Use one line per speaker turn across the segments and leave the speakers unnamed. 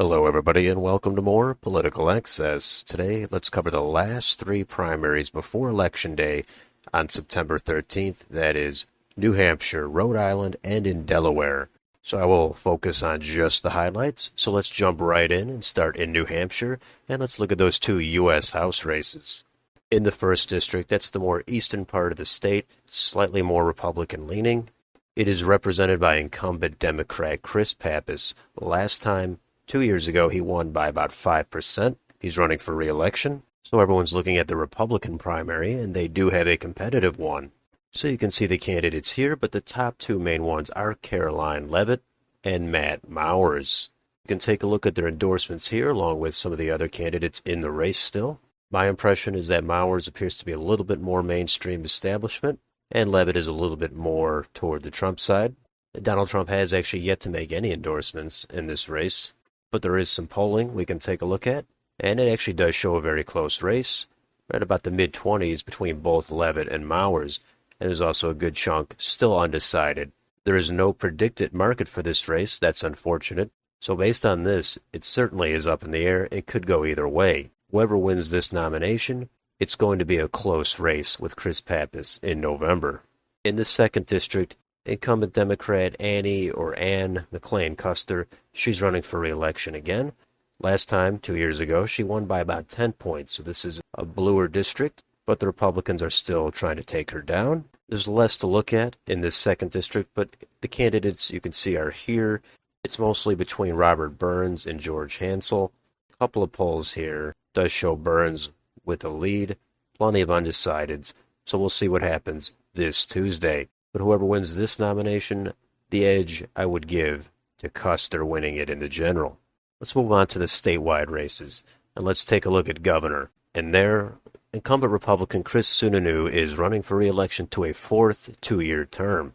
Hello, everybody, and welcome to more Political Access. Today, let's cover the last three primaries before Election Day on September 13th. That is New Hampshire, Rhode Island, and in Delaware. So I will focus on just the highlights. So let's jump right in and start in New Hampshire, and let's look at those two U.S. House races. In the first district, that's the more eastern part of the state, slightly more Republican-leaning. It is represented by incumbent Democrat Chris Pappas. Last time, 2 years ago, he won by about 5%. He's running for re-election. So everyone's looking at the Republican primary, and they do have a competitive one. So you can see the candidates here, but the top two main ones are Caroline Leavitt and Matt Mowers. You can take a look at their endorsements here, along with some of the other candidates in the race still. My impression is that Mowers appears to be a little bit more mainstream establishment, and Leavitt is a little bit more toward the Trump side. Donald Trump has actually yet to make any endorsements in this race, but there is some polling we can take a look at, and it actually does show a very close race, right about the mid-20s between both Leavitt and Mowers, and there's also a good chunk still undecided. There is no predicted market for this race. That's unfortunate. So based on this, it certainly is up in the air. It could go either way. Whoever wins this nomination, it's going to be a close race with Chris Pappas in November. In the second district, incumbent Democrat Ann McLean Custer, she's running for re-election again. Last time, 2 years ago, she won by about 10 points, so this is a bluer district, but the Republicans are still trying to take her down. There's less to look at in this second district, but the candidates you can see are here. It's mostly between Robert Burns and George Hansel. A couple of polls here does show Burns with a lead, plenty of undecideds, so we'll see what happens this Tuesday. But whoever wins this nomination, the edge I would give to Custer winning it in the general. Let's move on to the statewide races, and let's take a look at governor. And there, incumbent Republican Chris Sununu is running for re-election to a fourth two-year term.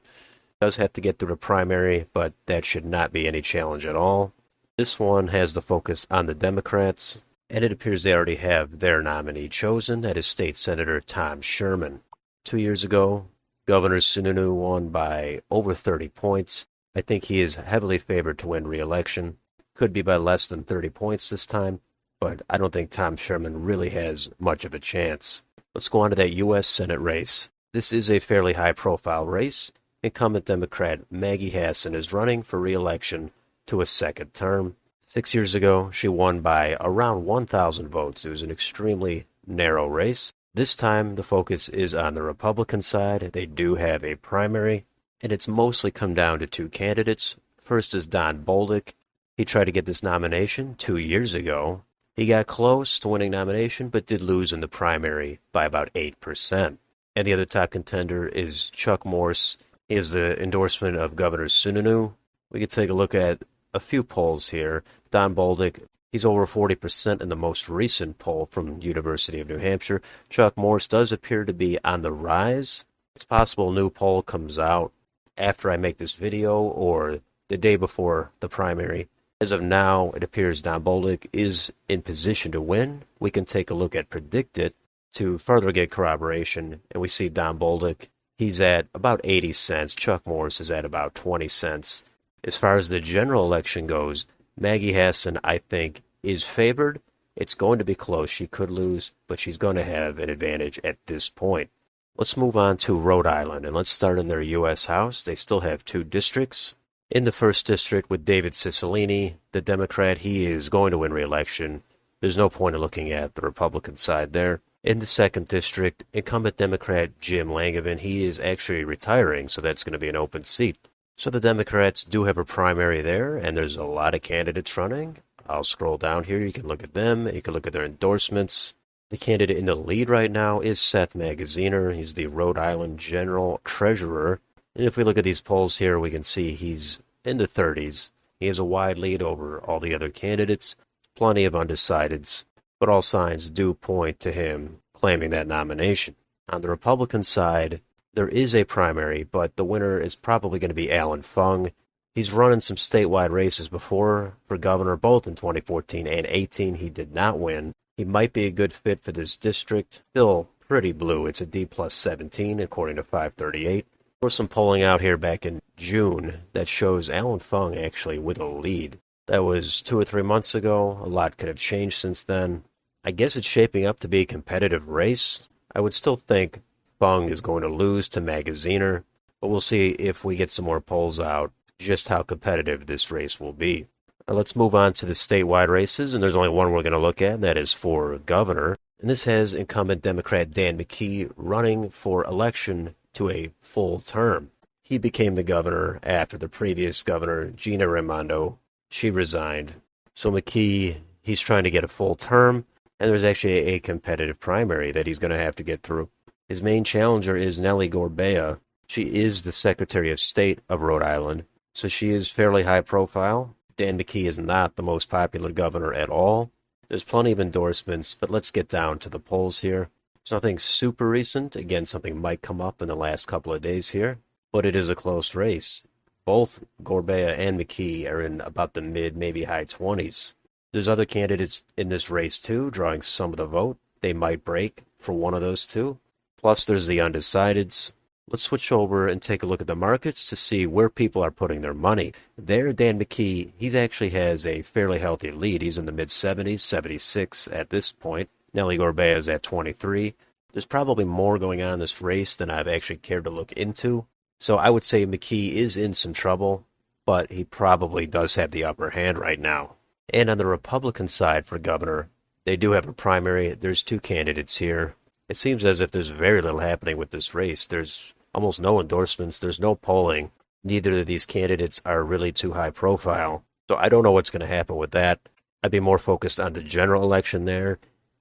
Does have to get through the primary, but that should not be any challenge at all. This one has the focus on the Democrats, and it appears they already have their nominee chosen. That is State Senator Tom Sherman. 2 years ago, Governor Sununu won by over 30 points. I think he is heavily favored to win re-election. Could be by less than 30 points this time, but I don't think Tom Sherman really has much of a chance. Let's go on to that U.S. Senate race. This is a fairly high-profile race. Incumbent Democrat Maggie Hassan is running for re-election to a second term. 6 years ago, she won by around 1,000 votes. It was an extremely narrow race. This time, the focus is on the Republican side. They do have a primary, and it's mostly come down to two candidates. First is Don Bolduc. He tried to get this nomination 2 years ago. He got close to winning nomination, but did lose in the primary by about 8%. And the other top contender is Chuck Morse. He is the endorsement of Governor Sununu. We can take a look at a few polls here. Don Bolduc, he's over 40% in the most recent poll from University of New Hampshire. Chuck Morse does appear to be on the rise. It's possible a new poll comes out after I make this video or the day before the primary. As of now, it appears Don Bolduc is in position to win. We can take a look at Predicted to further get corroboration, and we see Don Bolduc, he's at about 80 cents. Chuck Morse is at about 20 cents. As far as the general election goes, Maggie Hassan, I think, is favored. It's going to be close. She could lose, but she's going to have an advantage at this point. Let's move on to Rhode Island, and let's start in their U.S. House. They still have two districts. In the first district with David Cicilline, the Democrat, he is going to win re-election. There's no point in looking at the Republican side there. In the second district, incumbent Democrat Jim Langevin, he is actually retiring, so that's going to be an open seat. So the Democrats do have a primary there, and there's a lot of candidates running. I'll scroll down here. You can look at them. You can look at their endorsements. The candidate in the lead right now is Seth Magaziner. He's the Rhode Island General Treasurer. And if we look at these polls here, we can see he's in the 30s. He has a wide lead over all the other candidates. Plenty of undecideds, but all signs do point to him claiming that nomination. On the Republican side, there is a primary, but the winner is probably going to be Alan Fung. He's run in some statewide races before for governor, both in 2014 and 18. He did not win. He might be a good fit for this district. Still pretty blue. It's a D plus 17, according to 538. There was some polling out here back in June that shows Alan Fung actually with a lead. That was 2 or 3 months ago. A lot could have changed since then. I guess it's shaping up to be a competitive race. I would still think Fung is going to lose to Magaziner, but we'll see if we get some more polls out just how competitive this race will be. Let's move on to the statewide races, and there's only one we're going to look at, and that is for governor. And this has incumbent Democrat Dan McKee running for election to a full term. He became the governor after the previous governor, Gina Raimondo. She resigned. So McKee, he's trying to get a full term, and there's actually a competitive primary that he's going to have to get through. His main challenger is Nellie Gorbea. She is the Secretary of State of Rhode Island, so she is fairly high profile. Dan McKee is not the most popular governor at all. There's plenty of endorsements, but let's get down to the polls here. It's nothing super recent. Again, something might come up in the last couple of days here, but it is a close race. Both Gorbea and McKee are in about the mid, maybe high 20s. There's other candidates in this race too, drawing some of the vote. They might break for one of those two. Plus, there's the undecideds. Let's switch over and take a look at the markets to see where people are putting their money. There, Dan McKee, he actually has a fairly healthy lead. He's in the mid-70s, 76 at this point. Nellie Gorbea is at 23. There's probably more going on in this race than I've actually cared to look into. So I would say McKee is in some trouble, but he probably does have the upper hand right now. And on the Republican side for governor, they do have a primary. There's two candidates here. It seems as if there's very little happening with this race. There's almost no endorsements. There's no polling. Neither of these candidates are really too high profile. So I don't know what's going to happen with that. I'd be more focused on the general election there.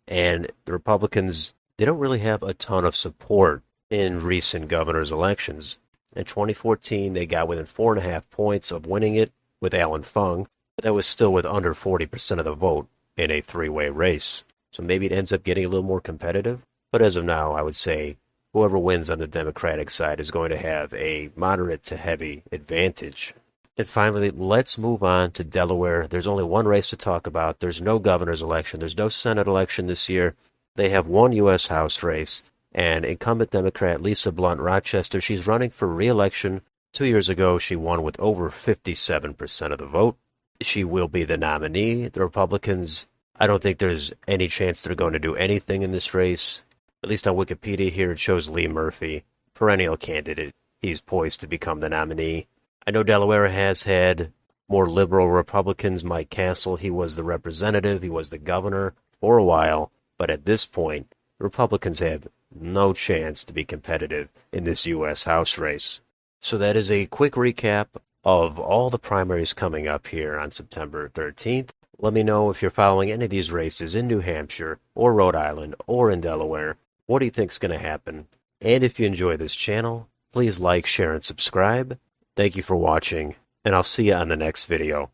And the Republicans, they don't really have a ton of support in recent governor's elections. In 2014, they got within 4.5 points of winning it with Alan Fung, but that was still with under 40% of the vote in a three-way race. So maybe it ends up getting a little more competitive. But as of now, I would say whoever wins on the Democratic side is going to have a moderate to heavy advantage. And finally, let's move on to Delaware. There's only one race to talk about. There's no governor's election. There's no Senate election this year. They have one U.S. House race. And incumbent Democrat Lisa Blunt Rochester, she's running for re-election. 2 years ago, she won with over 57% of the vote. She will be the nominee. The Republicans, I don't think there's any chance they're going to do anything in this race. At least on Wikipedia here, it shows Lee Murphy, perennial candidate. He's poised to become the nominee. I know Delaware has had more liberal Republicans. Mike Castle, he was the representative, he was the governor for a while. But at this point, Republicans have no chance to be competitive in this U.S. House race. So that is a quick recap of all the primaries coming up here on September 13th. Let me know if you're following any of these races in New Hampshire or Rhode Island or in Delaware. What do you think's going to happen? And if you enjoy this channel, please like, share, and subscribe. Thank you for watching, and I'll see you on the next video.